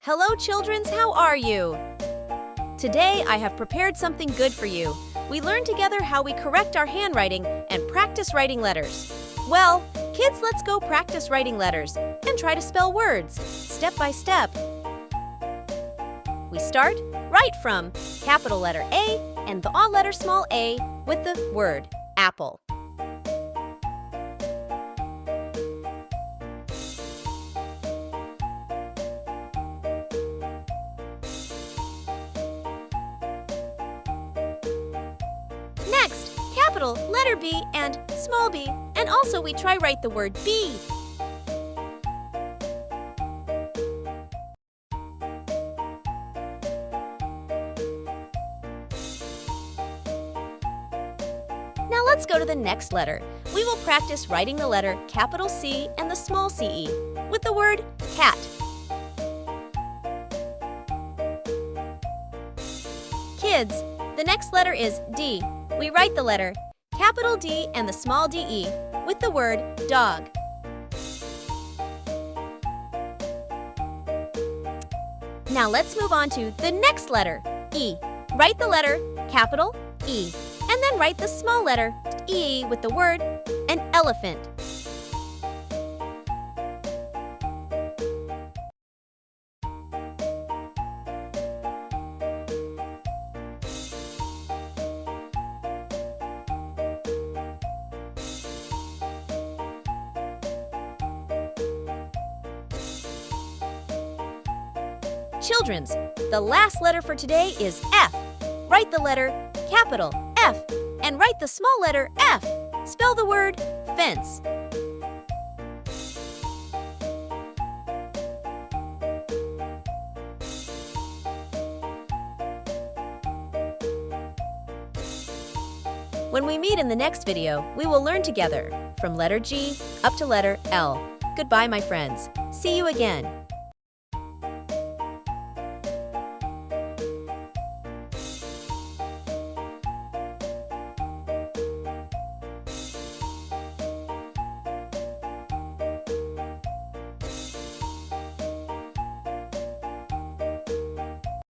Hello, childrens, how are you? Today, I have prepared something good for you. We learn together how we correct our handwriting and practice writing letters. Well, kids, let's go practice writing letters and try to spell words, step by step. We start right from capital letter A and the letter small a with the word apple. Next, capital letter B and small b, and also we try write the word bee. Now let's go to the next letter. We will practice writing the letter capital C and the small ce with the word cat. Kids, the next letter is D. We write the letter capital D and the small de with the word dog. Now let's move on to the next letter, E. Write the letter capital E, and then write the small letter E with the word an elephant. Childrens, the last letter for today is F. Write the letter capital F and write the small letter F. Spell the word fence. When we meet in the next video, we will learn together from letter G up to letter L. Goodbye, my friends. See you again.